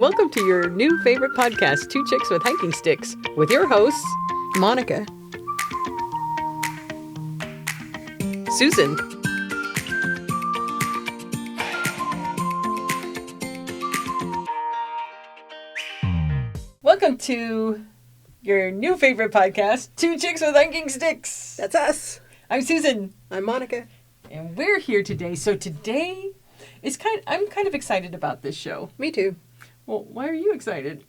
Welcome to your new favorite podcast, Two Chicks with Hiking Sticks, with your hosts, Monica. Susan. Welcome to your new favorite podcast, Two Chicks with Hiking Sticks. That's us. I'm Susan. I'm Monica. And we're here today. So today I'm kind of excited about this show. Me too. Well, why are you excited?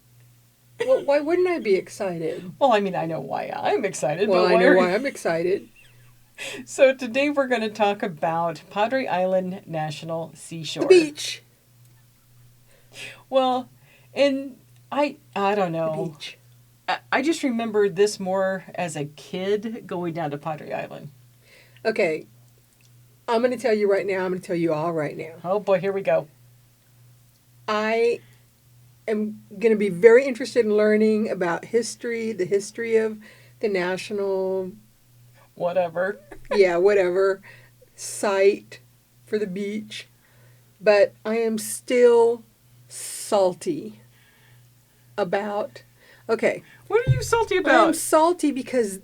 Well, why wouldn't I be excited? Well, I mean, I know why I'm excited. Well, but I know why I'm excited. So today we're going to talk about Padre Island National Seashore. The beach. Well, and I don't know. The beach. I just remember this more as a kid going down to Padre Island. Okay. I'm going to tell you right now. I'm going to tell you all right now. Oh, boy, here we go. I am going to be very interested in learning about history, the history of the national... Whatever. whatever. Site for the beach. But I am still salty about... Okay. What are you salty about? I'm salty because...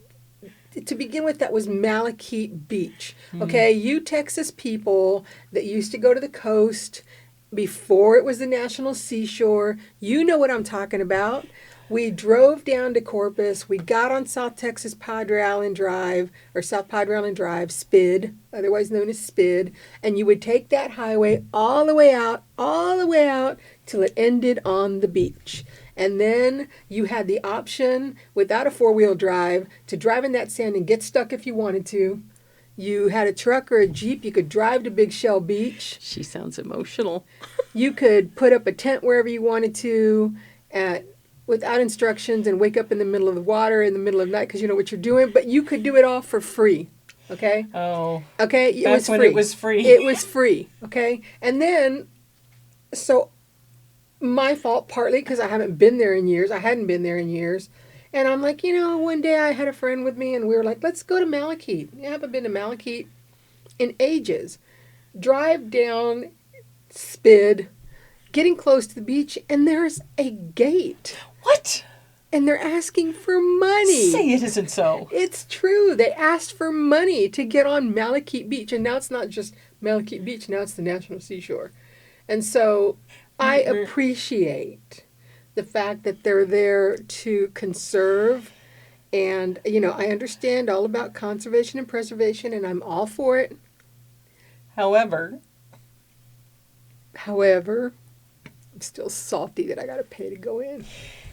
To begin with, that was Malachite Beach. Okay, you Texas people that used to go to the coast before it was the National Seashore, you know what I'm talking about. We drove down to Corpus. We got on South Texas Padre Island Drive, or South Padre Island Drive, SPID, otherwise known as SPID, and you would take that highway all the way out, till it ended on the beach. And then you had the option, without a four-wheel drive, to drive in that sand and get stuck if you wanted to. You had a truck or a Jeep. You could drive to Big Shell Beach. She sounds emotional. You could put up a tent wherever you wanted to without instructions and wake up in the middle of the water in the middle of the night because you know what you're doing. But you could do it all for free. Okay? Oh. Okay? It that's was when free. it was free. It was free. Okay? And then, so... my fault partly because I hadn't been there in years. And I'm like, one day I had a friend with me and we were like, let's go to Malachite. I haven't been to Malachite in ages. Drive down SPID, getting close to the beach, and there's a gate. What? And they're asking for money. Say it isn't so. It's true. They asked for money to get on Malachite Beach. And now it's not just Malachite Beach. Now it's the National Seashore. And so... I appreciate the fact that they're there to conserve, and, I understand all about conservation and preservation, and I'm all for it. However, I'm still salty that I got to pay to go in.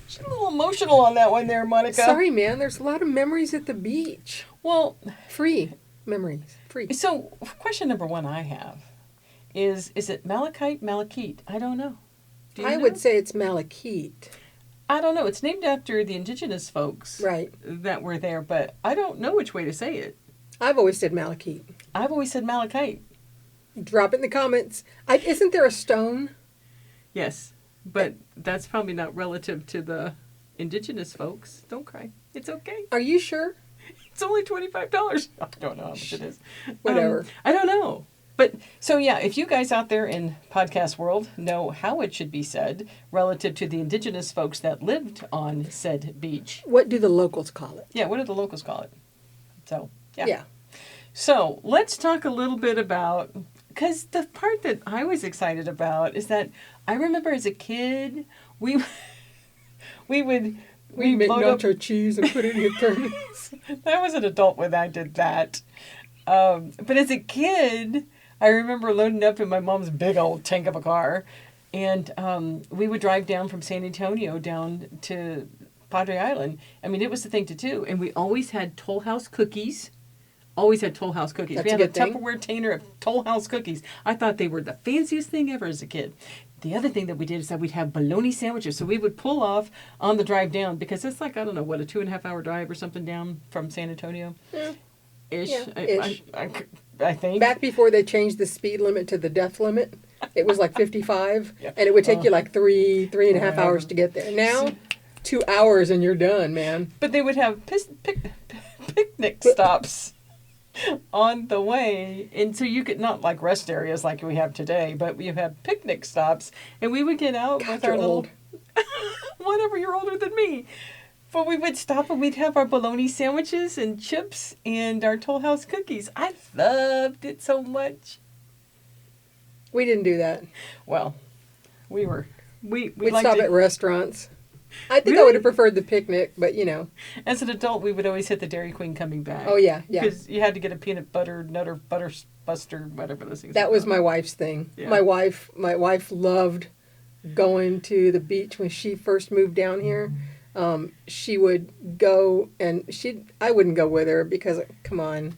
She's a little emotional on that one there, Monica. Sorry, man. There's a lot of memories at the beach. Well, free memories. Free. So, question number one I have. Is it Malachite? I don't know. Do you know? would say it's Malachite. I don't know. It's named after the indigenous folks that were there, but I don't know which way to say it. I've always said Malachite. I've always said Malachite. Drop it in the comments. Isn't there a stone? Yes, but that's probably not relative to the indigenous folks. Don't cry. It's okay. Are you sure? It's only $25. I don't know how much it is. Whatever. I don't know. But, so yeah, if you guys out there in podcast world know how it should be said relative to the indigenous folks that lived on said beach. What do the locals call it? Yeah, what do the locals call it? So, yeah. Yeah. So, let's talk a little bit about, because the part that I was excited about is that I remember as a kid, we'd make nacho cheese and put it in your thermos. I was an adult when I did that. But as a kid... I remember loading up in my mom's big old tank of a car, and we would drive down from San Antonio down to Padre Island. I mean, it was the thing to do. And we always had Toll House cookies. That's we had a Tupperware container of Toll House cookies. I thought they were the fanciest thing ever as a kid. The other thing that we did is that we'd have bologna sandwiches. So we would pull off on the drive down, because it's like, I don't know, a 2.5 hour drive or something down from San Antonio? Yeah. Ish. Yeah, ish. I think. Back before they changed the speed limit to the death limit, it was like 55, and it would take you like three and a half hours to get there. Now, 2 hours and you're done, man. But they would have picnic stops on the way. And so you could, not like rest areas like we have today, but we have picnic stops. And we would get out with our little whatever, you're older than me. But we would stop and we'd have our bologna sandwiches and chips and our Toll House cookies. I loved it so much. We didn't do that. Well, we We'd liked stop it. at restaurants. I think I Really? would have preferred the picnic, but you know. As an adult, we would always hit the Dairy Queen coming back. Oh yeah, yeah. Because you had to get a peanut butter, nutter, butter buster, whatever those things That are was called. my wife's thing. Yeah. My wife loved going to the beach when she first moved down here. She would go, and I wouldn't go with her because, come on,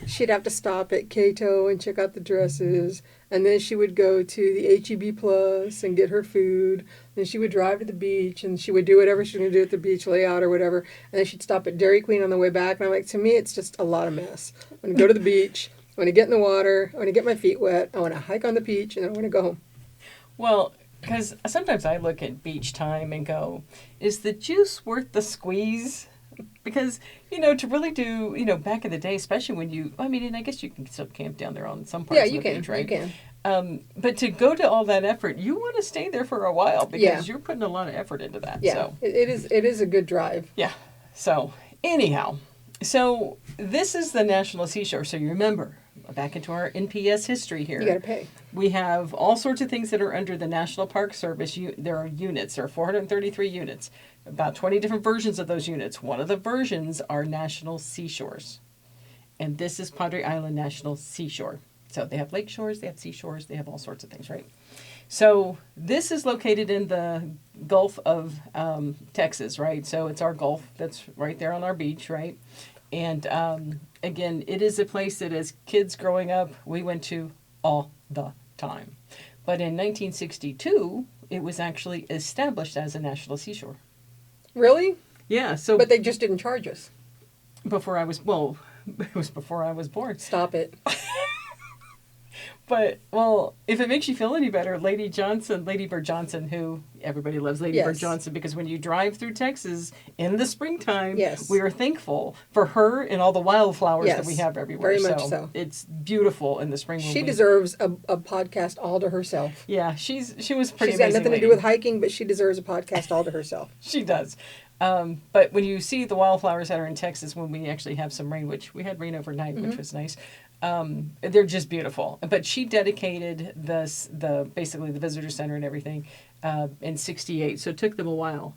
she'd have to stop at Cato and check out the dresses, and then she would go to the HEB Plus and get her food. Then she would drive to the beach, and she would do whatever she was going to do at the beach, lay out or whatever. And then she'd stop at Dairy Queen on the way back. And I'm like, to me, it's just a lot of mess. I want to go to the beach. I want to get in the water. I want to get my feet wet. I want to hike on the beach, and I want to go home. Well, because sometimes I look at beach time and go, is the juice worth the squeeze? Because, to really do, back in the day, especially when and I guess you can still camp down there on some parts Yeah, of you the can. beach, right? You can. But to go to all that effort, you want to stay there for a while because Yeah. you're putting a lot of effort into that. Yeah, So, it is a good drive. yeah. So, anyhow, this is the National Seashore. So you remember, back into our NPS history here. You got to pay. We have all sorts of things that are under the National Park Service. There are units. There are 433 units. About 20 different versions of those units. One of the versions are National Seashores. And this is Padre Island National Seashore. So they have lake shores, they have seashores, they have all sorts of things, right? So this is located in the Gulf of Texas, right? So it's our Gulf that's right there on our beach, right? And again, it is a place that as kids growing up, we went to all the time. But in 1962, it was actually established as a national seashore. Really? Yeah, so But they just didn't charge us. it was before I was born. Stop it. But, if it makes you feel any better, Lady Bird Johnson, who everybody loves Lady Yes. Bird Johnson, because when you drive through Texas in the springtime, Yes. we are thankful for her and all the wildflowers that Yes, we have everywhere. very much so. It's beautiful in the spring. when She we- deserves a podcast all to herself. Yeah, she was pretty She's got amazing nothing to lady. do with hiking, but she deserves a podcast all to herself. She does. But when you see the wildflowers that are in Texas, when we actually have some rain, which we had rain overnight, which was nice, they're just beautiful. But she dedicated basically the visitor center and everything in '68. So it took them a while.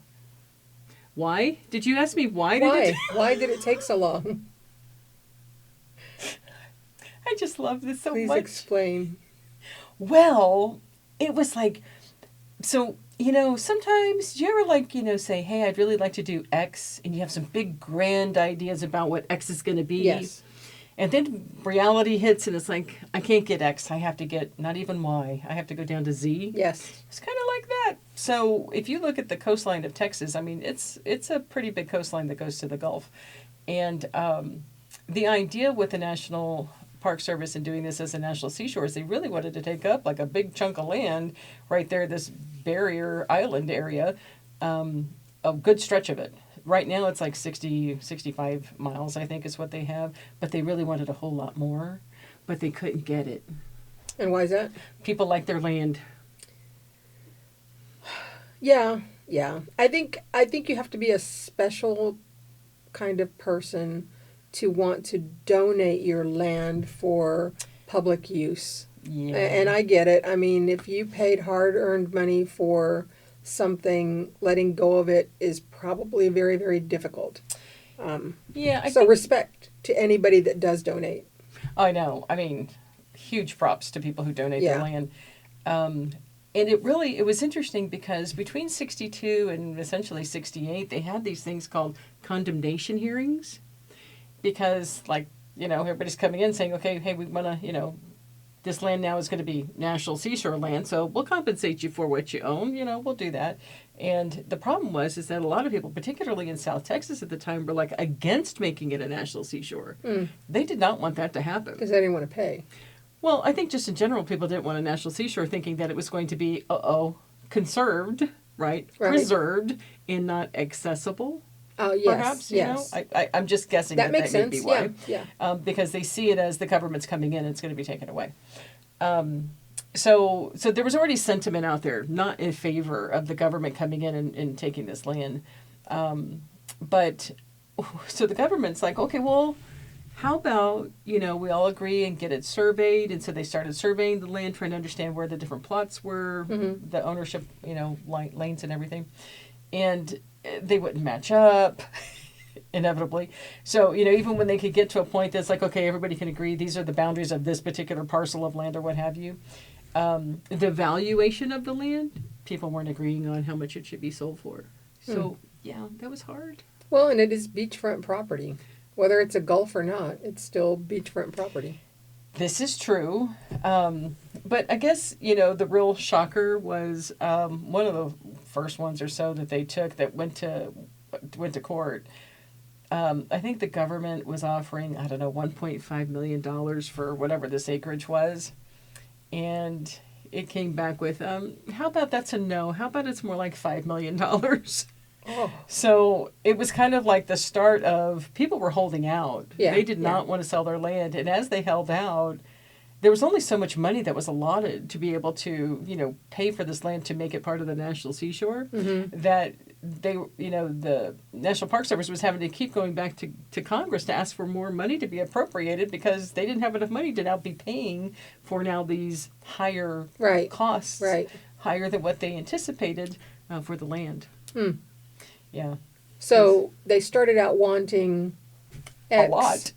Why? Did you ask me why? Why? Why did it take so long? I just love this so Please much. explain. Well, it was like, so, sometimes do you ever say, hey, I'd really like to do X, and you have some big grand ideas about what X is going to be. Yes. And then reality hits and it's like, I can't get X. I have to get not even Y. I have to go down to Z. Yes. It's kind of like that. So if you look at the coastline of Texas, it's a pretty big coastline that goes to the Gulf. And the idea with the National Park Service and doing this as a national seashore is they really wanted to take up like a big chunk of land right there, this barrier island area, a good stretch of it. Right now it's like 60, 65 miles, I think is what they have. But they really wanted a whole lot more, but they couldn't get it. And why is that? People like their land. Yeah. I think you have to be a special kind of person to want to donate your land for public use. Yeah. And I get it. I mean, if you paid hard-earned money for something, letting go of it is probably very, very difficult. Yeah. I So think, respect to anybody that does donate. I know. I mean, huge props to people who donate their Yeah. land. And it was interesting because between 62 and essentially 68, they had these things called condemnation hearings because, everybody's coming in saying, okay, hey, we want to, this land now is going to be national seashore land, so we'll compensate you for what you own, we'll do that. And the problem is that a lot of people, particularly in South Texas at the time, were against making it a national seashore. They did not want that to happen. Because they didn't want to pay. Well, I think just in general, people didn't want a national seashore thinking that it was going to be, conserved, right? Preserved and not accessible. Oh, yes. Perhaps, yes. I'm just guessing That makes may sense. be why. Yeah. Because they see it as the government's coming in and it's going to be taken away. so there was already sentiment out there, not in favor of the government coming in and taking this land. But so the government's like, okay, well, how about, we all agree and get it surveyed? And so they started surveying the land, trying to understand where the different plots were, the ownership, lanes and everything. And they wouldn't match up, inevitably. So, even when they could get to a point that's like, okay, everybody can agree these are the boundaries of this particular parcel of land or what have you, the valuation of the land, people weren't agreeing on how much it should be sold for. So, yeah, that was hard. Well, and it is beachfront property. Whether it's a gulf or not, it's still beachfront property. This is true. But I guess, the real shocker was one of the first ones or so that they took that went to court. I think the government was offering, I don't know, $1.5 million for whatever this acreage was. And it came back with, how about that's a no? How about it's more like $5 million? Oh. So it was kind of like the start of people were holding out. Yeah, They did not want to sell their land. And as they held out, there was only so much money that was allotted to be able to, pay for this land to make it part of the National Seashore, that they, the National Park Service was having to keep going back to Congress to ask for more money to be appropriated because they didn't have enough money to now be paying for now these higher costs, higher than what they anticipated for the land. Yeah. So they started out wanting X. A lot.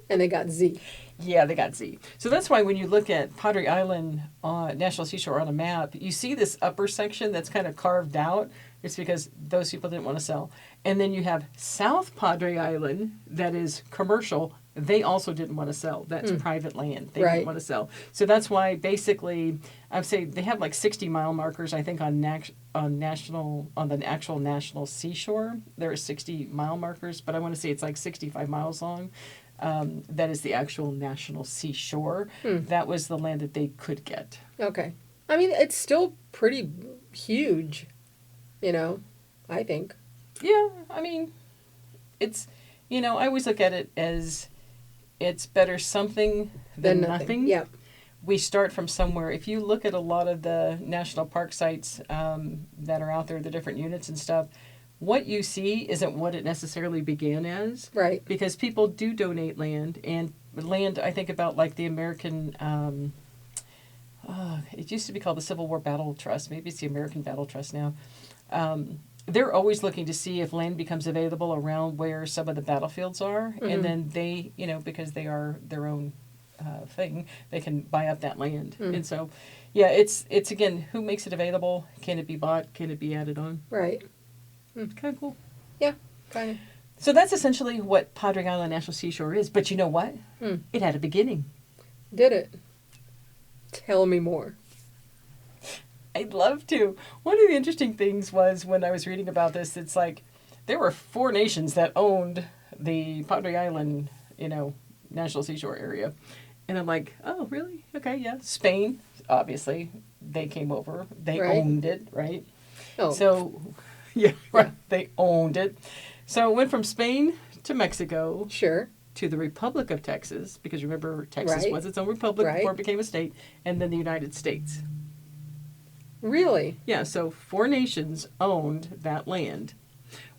And they got Z. Yeah, they got Z. So that's why when you look at Padre Island National Seashore on a map, you see this upper section that's kind of carved out. It's because those people didn't want to sell. And then you have South Padre Island that is commercial. They also didn't want to sell. That's private land. They didn't want to sell. So that's why basically I would say they have like 60 mile markers, I think, on the actual National Seashore. There are 60 mile markers, but I want to say it's like 65 miles long. That is the actual National Seashore. That was the land that they could get. Okay. I mean, it's still pretty huge, I think. Yeah, I mean, it's, I always look at it as it's better something than nothing. Yeah. We start from somewhere. If you look at a lot of the national park sites that are out there, the different units and stuff, what you see isn't what it necessarily began as. Right. Because people do donate land. And land, I think about like the American, it used to be called the Civil War Battle Trust. Maybe it's the American Battle Trust now. They're always looking to see if land becomes available around where some of the battlefields are. And then they, because they are their own thing, they can buy up that land. And so, yeah, it's again, who makes it available? Can it be bought? Can it be added on? Right. Kind of cool. Yeah, kind of. So that's essentially what Padre Island National Seashore is. But you know what? It had a beginning. Did it? Tell me more. I'd love to. One of the interesting things was when I was reading about this, it's like there were 4 nations that owned the Padre Island, National Seashore area. And I'm like, oh, really? Okay, yeah. Spain, obviously, they came over. They owned it, right? Oh. So, yeah, right. They owned it. So it went from Spain to Mexico. Sure. To the Republic of Texas, because remember, Texas was its own republic before it became a state, and then the United States. Really? Yeah, so 4 nations owned that land,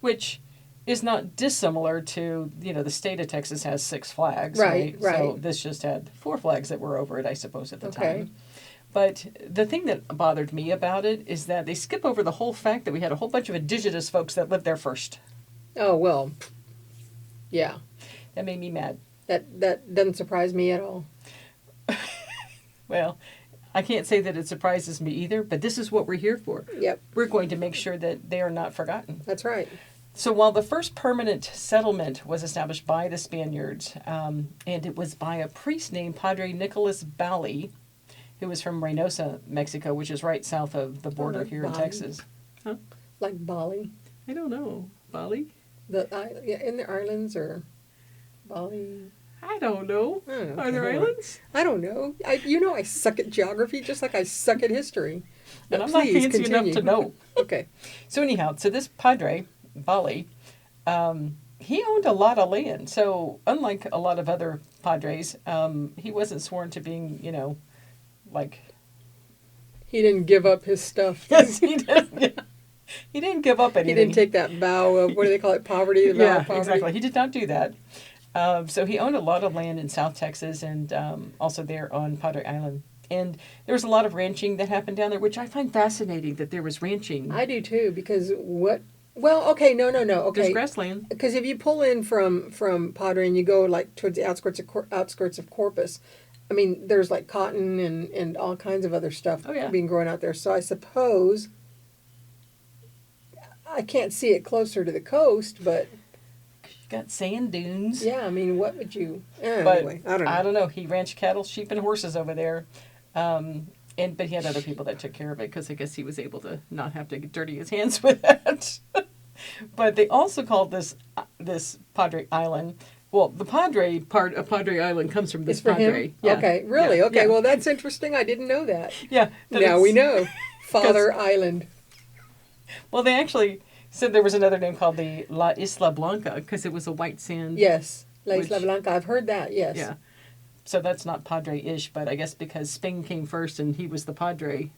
which is not dissimilar to, the state of Texas has 6 flags, right? So this just had 4 flags that were over it, I suppose, at the time. But the thing that bothered me about it is that they skip over the whole fact that we had a whole bunch of indigenous folks that lived there first. Oh, well, yeah. That made me mad. That doesn't surprise me at all. Well, I can't say that it surprises me either, but this is what we're here for. Yep. We're going to make sure that they are not forgotten. That's right. So while the first permanent settlement was established by the Spaniards, and it was by a priest named Padre Nicolas Bali, who was from Reynosa, Mexico, which is right south of the border here in Texas. Huh? Like Bali? I don't know. Bali? In the islands or Bali? I don't know. Are there islands? I don't know. I suck at geography just like I suck at history. And I'm not fancy enough to know. Okay. So anyhow, this Padre, Bali, he owned a lot of land. So unlike a lot of other Padres, he wasn't sworn to being, like He didn't give up his stuff. Yes, he did. He didn't give up anything. He didn't take that vow of, what do they call it, poverty? The vow Yeah, of poverty. exactly. He did not do that. So he owned a lot of land in South Texas and also there on Padre Island. And there was a lot of ranching that happened down there, which I find fascinating that there was ranching. I do too, because what? Well, okay, no. Okay, There's grassland. because if you pull in from Padre and you go like towards the outskirts of Corpus, I mean, there's like cotton and all kinds of other stuff being grown out there. So I suppose I can't see it closer to the coast, but You got sand dunes. yeah, I mean, what would you? But Anyway, I don't know. I don't know. He ranched cattle, sheep, and horses over there. But he had other people that took care of it because I guess he was able to not have to dirty his hands with that. But they also called this Padre Island. Well, the Padre part of Padre Island comes from this It's for Padre. him? Yeah. Okay, really? Yeah. Okay, Yeah. well, that's interesting. I didn't know that. Yeah. Now we know. Father Island. Well, they actually said there was another name called the La Isla Blanca because it was a white sand. Yes. La Isla Which- Blanca. I've heard that, yes. Yeah. So that's not Padre-ish, but I guess because Spain came first and he was the Padre,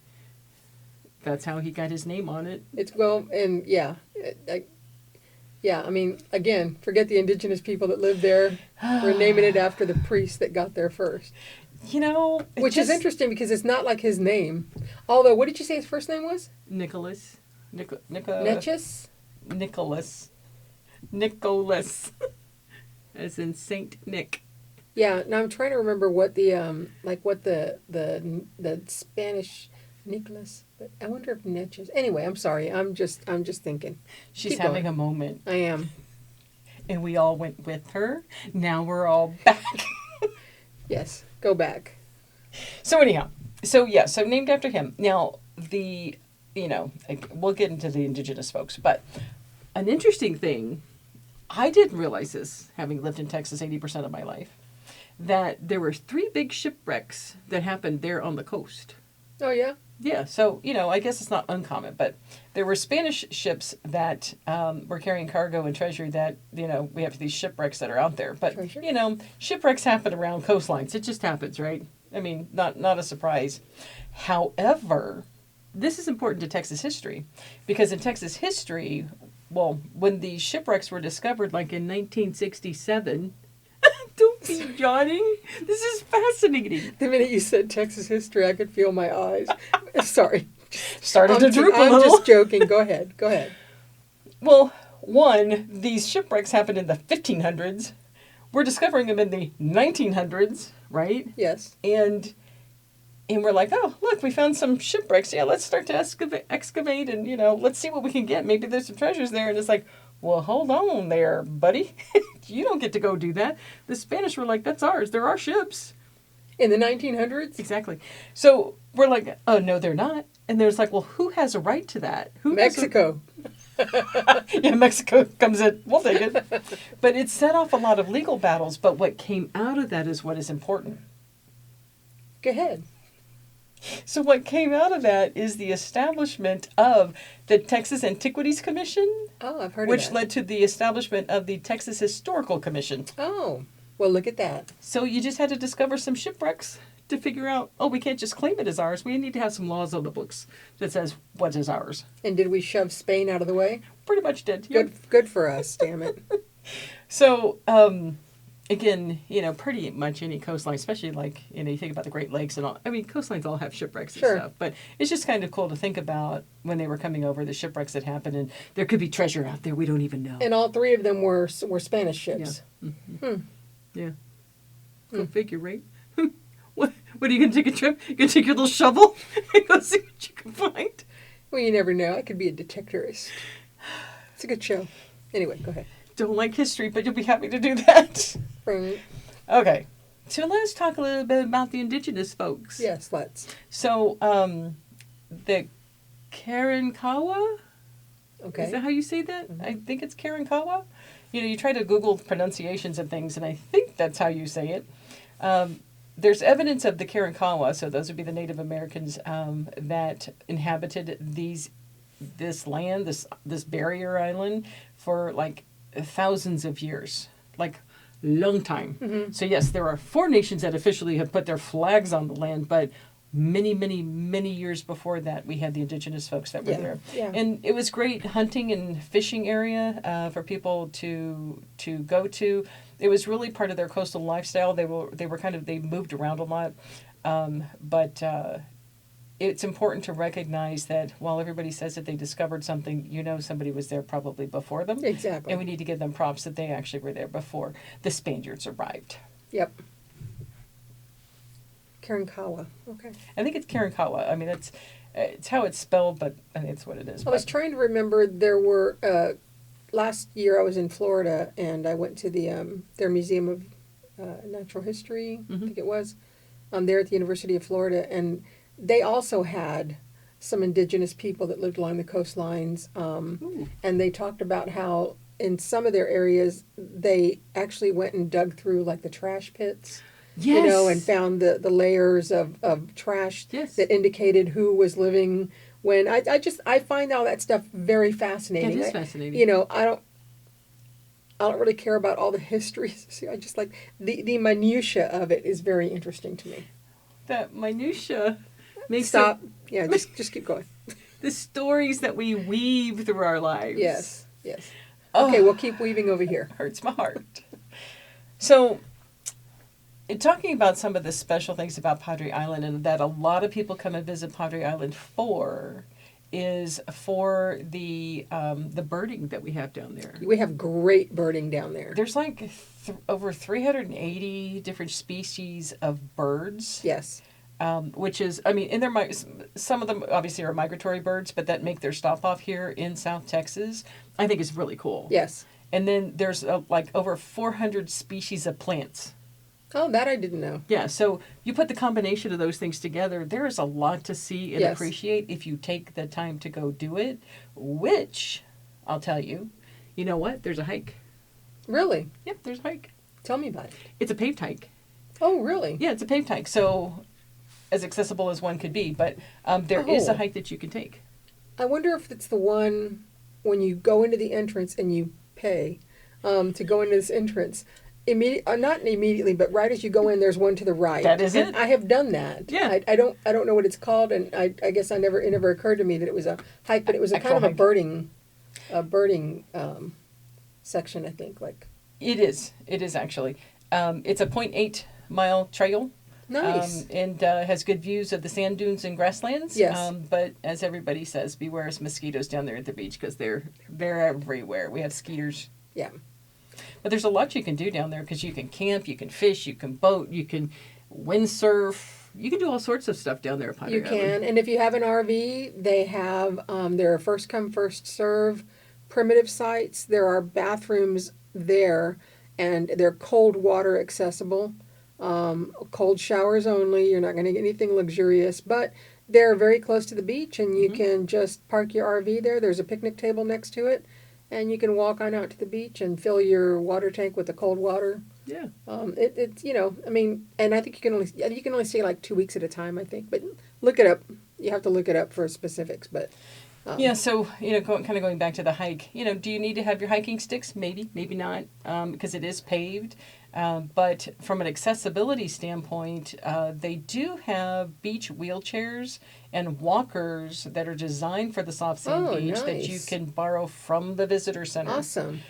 that's how he got his name on it. It's, well, and yeah. I mean, again, forget the indigenous people that lived there. We're naming it after the priest that got there first. You know, Which is interesting because it's not like his name. Although, what did you say his first name was? Nicholas. Netchus? Nicholas. Nicholas. As in Saint Nick. Yeah, now I'm trying to remember what the the Spanish Nicholas, but I wonder if Netchus. Anyway, I'm sorry. I'm just thinking. She's Keep having going. a moment. I am. And we all went with her. Now we're all back. Yes, go back. So anyhow, so named after him. Now we'll get into the indigenous folks, but an interesting thing, I didn't realize this, having lived in Texas 80% of my life, that there were 3 big shipwrecks that happened there on the coast. Oh yeah. Yeah, so, I guess it's not uncommon, but there were Spanish ships that were carrying cargo and treasure that, we have these shipwrecks that are out there. But, Treasure? shipwrecks happen around coastlines. It just happens, right? I mean, not a surprise. However, this is important to Texas history because in Texas history, well, when the shipwrecks were discovered, like in 1967, don't be yawning. This is fascinating. The minute you said Texas history, I could feel my eyes. Sorry. Started to droop a I'm little. just joking. Go ahead. Go ahead. Well, these shipwrecks happened in the 1500s. We're discovering them in the 1900s, right? Yes. And we're like, oh, look, we found some shipwrecks. Yeah, let's start to excavate and, let's see what we can get. Maybe there's some treasures there. And it's like, well, hold on there, buddy. You don't get to go do that. The Spanish were like, that's ours. They're our ships. In the 1900s? Exactly. So we're like, oh, no, they're not. And there's like, well, who has a right to that? Mexico. Yeah, Mexico comes in. We'll take it. But it set off a lot of legal battles. But what came out of that is what is important. Go ahead. So what came out of that is the establishment of the Texas Antiquities Commission. Oh, I've heard of which that. led to the establishment of the Texas Historical Commission. Oh, well, look at that. So you just had to discover some shipwrecks to figure out, oh, we can't just claim it as ours. We need to have some laws on the books that says what is ours. And did we shove Spain out of the way? Pretty much did. Yep. Good for us, damn it. So, again, pretty much any coastline, especially like, you think about the Great Lakes and all. I mean, coastlines all have shipwrecks and stuff. But it's just kind of cool to think about when they were coming over, the shipwrecks that happened. And there could be treasure out there we don't even know. And all 3 of them were Spanish ships. Yeah. Mm-hmm. Yeah. Go figure, right? What are you going to take a trip? You going to take your little shovel and go see what you can find? Well, you never know. I could be a detectorist. It's a good show. Anyway, go ahead. Don't like history, but you'll be happy to do that. Right. Okay. So let's talk a little bit about the indigenous folks. Yes, let's. So, the Karankawa? Okay. Is that how you say that? Mm-hmm. I think it's Karankawa. You try to Google pronunciations of things, and I think that's how you say it. There's evidence of the Karankawa, so those would be the Native Americans that inhabited this land, this barrier island, for like thousands of years, like long time. Mm-hmm. So yes, there are 4 nations that officially have put their flags on the land, but many, many, many years before that, we had the indigenous folks that were Yeah, there. yeah. And it was great hunting and fishing area for people to go to. It was really part of their coastal lifestyle. They moved around a lot, but it's important to recognize that while everybody says that they discovered something, somebody was there probably before them. Exactly. And we need to give them props that they actually were there before the Spaniards arrived. Yep. Karankawa. Okay. I think it's Karankawa. I mean, it's how it's spelled, but I think it's what it is. I was trying to remember. There were last year I was in Florida and I went to their Museum of Natural History. I think it was there at the University of Florida, and they also had some indigenous people that lived along the coastlines, and they talked about how in some of their areas they actually went and dug through like the trash pits. Yes. And found the layers of trash that indicated who was living when. I find all that stuff very fascinating. It is fascinating. I don't really care about all the histories. I just like the minutia of it is very interesting to me. That minutia makes Stop. Yeah, just keep going. The stories that we weave through our lives. Yes. Okay, we'll keep weaving over here. Hurts my heart. So, in talking about some of the special things about Padre Island, and that a lot of people come and visit Padre Island is for the birding that we have down there. We have great birding down there. There's like over 380 different species of birds. Yes. Which is, I mean, some of them obviously are migratory birds, but that make their stop off here in South Texas, I think is really cool. Yes. And then there's like over 400 species of plants. Oh, that I didn't know. Yeah, so you put the combination of those things together, there is a lot to see and appreciate if you take the time to go do it, which, I'll tell you, you know what? There's a hike. Really? Yep, there's a hike. Tell me about it. It's a paved hike. Oh, really? Yeah, it's a paved hike, so as accessible as one could be, but there is a hike that you can take. I wonder if it's the one when you go into the entrance and you pay to go into this entrance. Not immediately, but right as you go in, there's one to the right. That is it. I have done that. Yeah. I don't know what it's called, and I guess it never occurred to me that it was a hike, but it was a kind of a birding section, I think. Like it is actually. It's a 0.8 mile trail. Nice. And has good views of the sand dunes and grasslands. Yes. But as everybody says, beware of mosquitoes down there at the beach because they're everywhere. We have skeeters. Yeah. But there's a lot you can do down there because you can camp, you can fish, you can boat, you can windsurf. You can do all sorts of stuff down there at Padre Island. You can. And if you have an RV, they have, there are first come, first serve primitive sites. There are bathrooms there, and they're cold water accessible. Cold showers only. You're not going to get anything luxurious, but they're very close to the beach, and you can just park your RV there. There's a picnic table next to it, and you can walk on out to the beach and fill your water tank with the cold water. Yeah. It's and I think you can only stay like 2 weeks at a time, I think. But look it up. You have to look it up for specifics, but. Yeah, so, going back to the hike, do you need to have your hiking sticks? Maybe, maybe not, because it is paved. But from an accessibility standpoint, they do have beach wheelchairs and walkers that are designed for the soft sand beach that you can borrow from the visitor center. Awesome.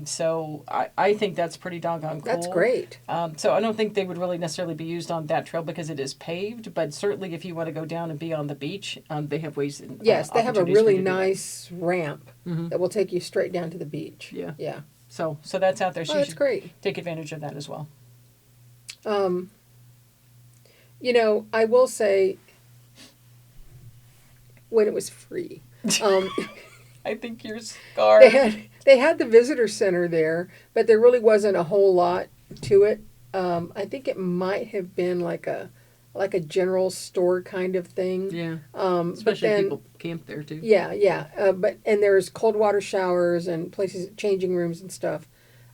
So I think that's pretty doggone cool. That's great. So I don't think they would really necessarily be used on that trail because it is paved, but certainly if you want to go down and be on the beach, they have ways. Yes, they have a really nice ramp that will take you straight down to the beach. Yeah. Yeah. So that's out there. So that's great. Take advantage of that as well. I will say, when it was free, I think you're scarred. They had the visitor center there, but there really wasn't a whole lot to it. I think it might have been like a general store kind of thing. Yeah. Especially people camp there too. Yeah. And there's cold water showers and places, changing rooms and stuff.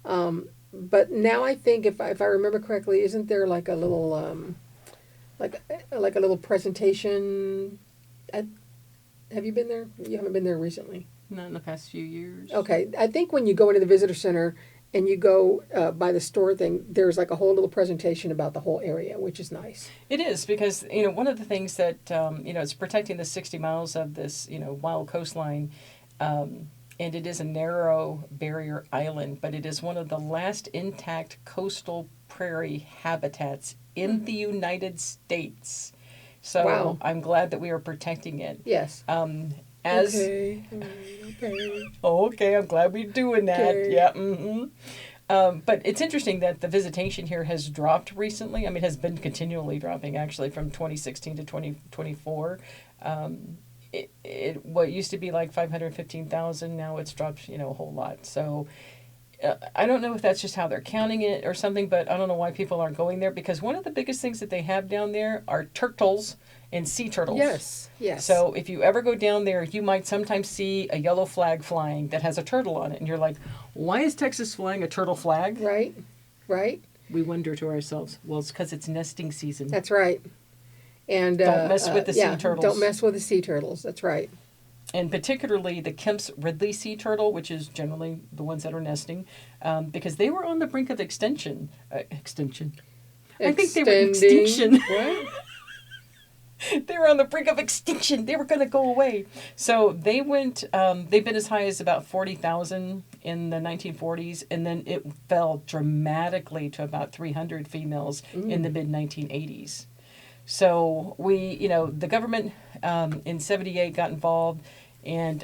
But now I think if I remember correctly, isn't there like a little like a little presentation? Have you been there? You haven't been there recently. Not in the past few years. Okay. I think when you go into the visitor center, and you go by the store thing, there's like a whole little presentation about the whole area, which is nice. It is because one of the things that it's protecting the 60 miles of this wild coastline, and it is a narrow barrier island, but it is one of the last intact coastal prairie habitats in the United States. So Wow. I'm glad that we are protecting it. Yes. As Okay. Okay. Okay, I'm glad we're doing that. Okay. Yeah. Mm-hmm. But it's interesting that the visitation here has dropped recently. I mean, it has been continually dropping actually from 2016 to 2024. What used to be like 515,000, now it's dropped, a whole lot. So I don't know if that's just how they're counting it or something, but I don't know why people aren't going there, because one of the biggest things that they have down there are turtles and sea turtles. Yes. Yes. So if you ever go down there, you might sometimes see a yellow flag flying that has a turtle on it. And you're like, why is Texas flying a turtle flag? Right. Right. We wonder to ourselves, well, it's because it's nesting season. That's right. And Don't mess with the sea turtles. Don't mess with the sea turtles. That's right. And particularly the Kemp's Ridley sea turtle, which is generally the ones that are nesting, because they were on the brink of extinction. I think they were extinction. What? They were on the brink of extinction. They were going to go away. So they went, they've been as high as about 40,000 in the 1940s, and then it fell dramatically to about 300 females in the mid-1980s. So the government in 78 got involved and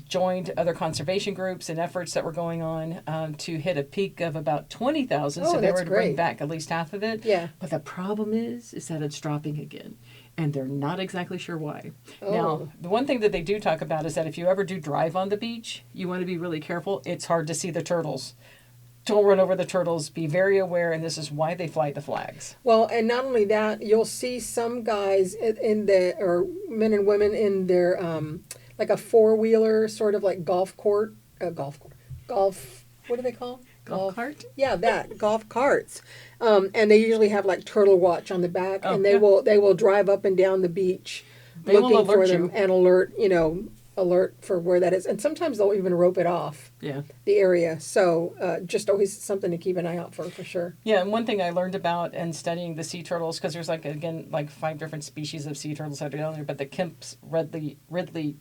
joined other conservation groups and efforts that were going on to hit a peak of about 20,000. So they were to bring back at least half of it. Yeah. But the problem is that it's dropping again. And they're not exactly sure why. Oh. Now, the one thing that they do talk about is that if you ever do drive on the beach, you want to be really careful. It's hard to see the turtles. Don't run over the turtles. Be very aware, and this is why they fly the flags. Well, and not only that, you'll see some guys or men and women in their like a four-wheeler, sort of like golf. What do they call them? Golf cart? Yeah, golf carts, and they usually have like turtle watch on the back, and they will drive up and down the beach looking for them and alert for where that is, and sometimes they'll even rope it off. Yeah. The area, so just always something to keep an eye out for sure. Yeah, and one thing I learned about and studying the sea turtles, because there's like 5 different species of sea turtles that are down there, but the Kemp's Ridley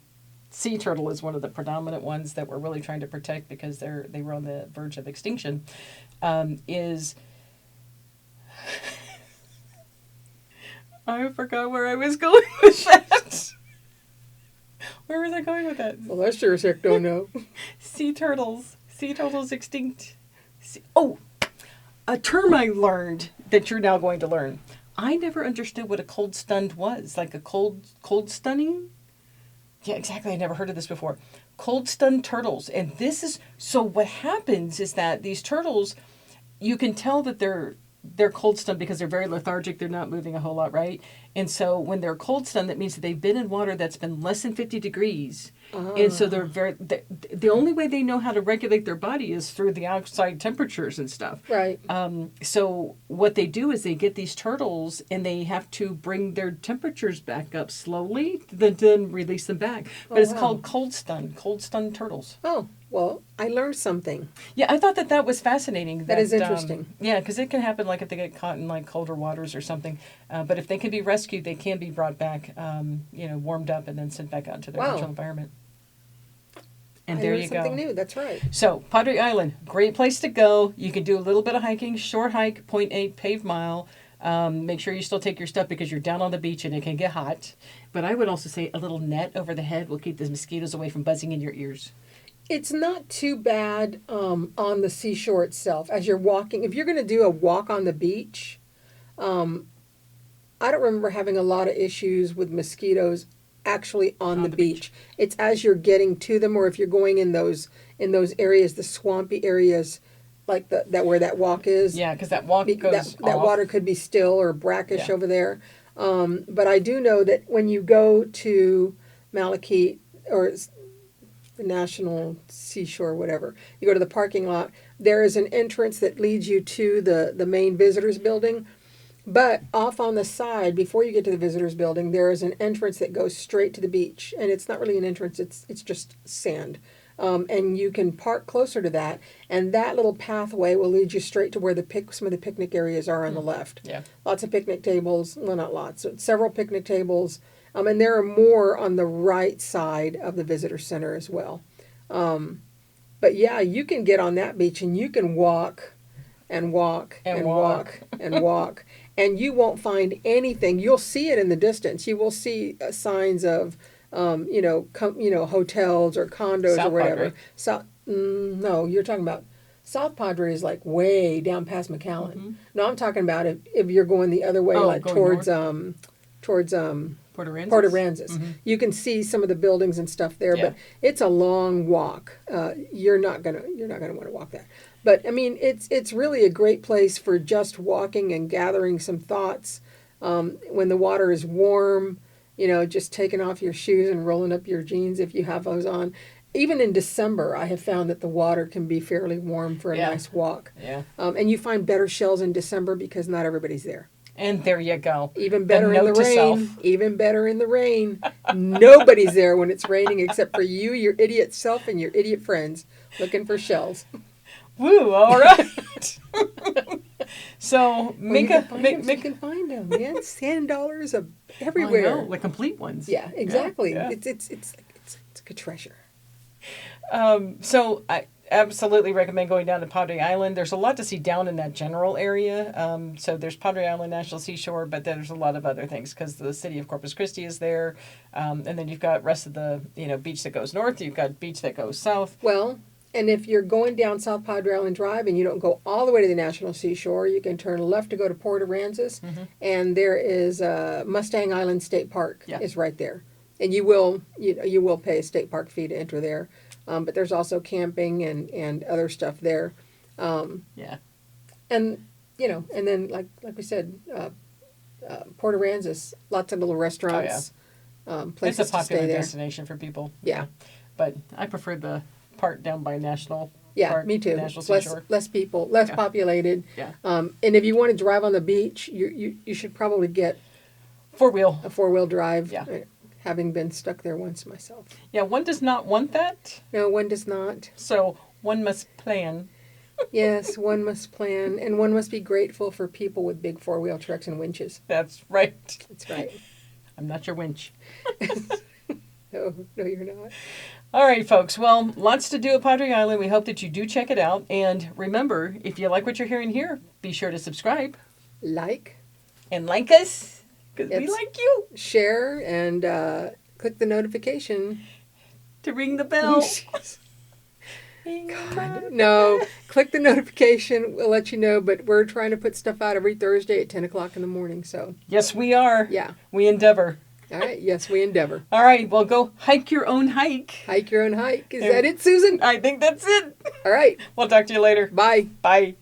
sea turtle is one of the predominant ones that we're really trying to protect because they were on the verge of extinction. Is I forgot where I was going with that. Where was I going with that? Well, I sure as heck don't know. Sea turtles extinct. A term I learned that you're now going to learn. I never understood what a cold stunned was. Like a cold stunning? Yeah, exactly. I never heard of this before. Cold stunned turtles. And so what happens is that these turtles, you can tell that they're cold stunned because they're very lethargic. They're not moving a whole lot, right? And so when they're cold stunned, that means that they've been in water that's been less than 50 degrees. And so they're the only way they know how to regulate their body is through the outside temperatures and stuff. Right. So what they do is they get these turtles and they have to bring their temperatures back up slowly, then release them back. But it's called cold stunned turtles. Oh, well, I learned something. Yeah, I thought that was fascinating. That is interesting. Yeah, because it can happen like if they get caught in like colder waters or something. But if they can be rescued, they can be brought back, warmed up and then sent back out into their natural environment. And there you go. Something new. That's right. So Padre Island, great place to go. You can do a little bit of hiking, short hike, 0.8 paved mile. Make sure you still take your stuff because you're down on the beach and it can get hot. But I would also say a little net over the head will keep the mosquitoes away from buzzing in your ears. It's not too bad on the seashore itself. As you're walking, if you're going to do a walk on the beach, I don't remember having a lot of issues with mosquitoes actually on the beach. It's as you're getting to them, or if you're going in those areas, the swampy areas, like that where that walk is. Yeah, because that walk goes that off. Water could be still or brackish over there. But I do know that when you go to Malachite or the National Seashore, whatever, you go to the parking lot, there is an entrance that leads you to the main visitors building. But off on the side, before you get to the visitors building, there is an entrance that goes straight to the beach. And it's not really an entrance, it's just sand. and you can park closer to that. And that little pathway will lead you straight to where some of the picnic areas are on the left. Yeah. Lots of picnic tables. Well, not lots. Several picnic tables. And there are more on the right side of the visitor center as well. But yeah, you can get on that beach and you can walk and walk and walk and walk. And you won't find anything. You'll see it in the distance. You will see signs of, hotels or condos South or whatever. Padre. No, you're talking about South Padre is like way down past McAllen. Mm-hmm. No, I'm talking about if you're going the other way, like going towards Port Aransas. Mm-hmm. You can see some of the buildings and stuff there, but it's a long walk. You're not gonna want to walk that. But I mean, it's really a great place for just walking and gathering some thoughts. When the water is warm, just taking off your shoes and rolling up your jeans if you have those on. Even in December, I have found that the water can be fairly warm for a nice walk. Yeah. And you find better shells in December because not everybody's there. And there you go. Even better in the rain. Self. Even better in the rain. Nobody's there when it's raining except for you, your idiot self, and your idiot friends looking for shells. Woo! All right. So you can find them, man. $10 everywhere. I know, the complete ones. Yeah, exactly. Yeah. It's like a treasure. So I absolutely recommend going down to Padre Island. There's a lot to see down in that general area. So there's Padre Island National Seashore, but there's a lot of other things because the city of Corpus Christi is there. And then you've got rest of the beach that goes north. You've got beach that goes south. Well, and if you're going down South Padre Island Drive and you don't go all the way to the National Seashore, you can turn left to go to Port Aransas, and there is Mustang Island State Park is right there. And you will pay a state park fee to enter there. But there's also camping and other stuff there. And and then like we said, Port Aransas, lots of little restaurants, places it's a to stay popular there. destination for people. Yeah. But I prefer the part down by National Park, me too. National Seashore. Less people, less populated. Yeah. And if you want to drive on the beach, you should probably get a 4-wheel drive. Yeah. Having been stuck there once myself. Yeah, one does not want that. No, one does not. So one must plan. Yes, one must plan, and one must be grateful for people with big 4-wheel trucks and winches. That's right. That's right. I'm not your winch. No, you're not. All right, folks. Well, lots to do at Padre Island. We hope that you do check it out. And remember, if you like what you're hearing here, be sure to subscribe. And like us, because we like you. Share and click the notification. To ring the bell. God, no, click the notification. We'll let you know, but we're trying to put stuff out every Thursday at 10 o'clock in the morning. So yes, we are. Yeah. We endeavor. All right. Yes, we endeavor. All right. Well, go hike your own hike. Hike your own hike. Is that it, Susan? I think that's it. All right. We'll talk to you later. Bye. Bye.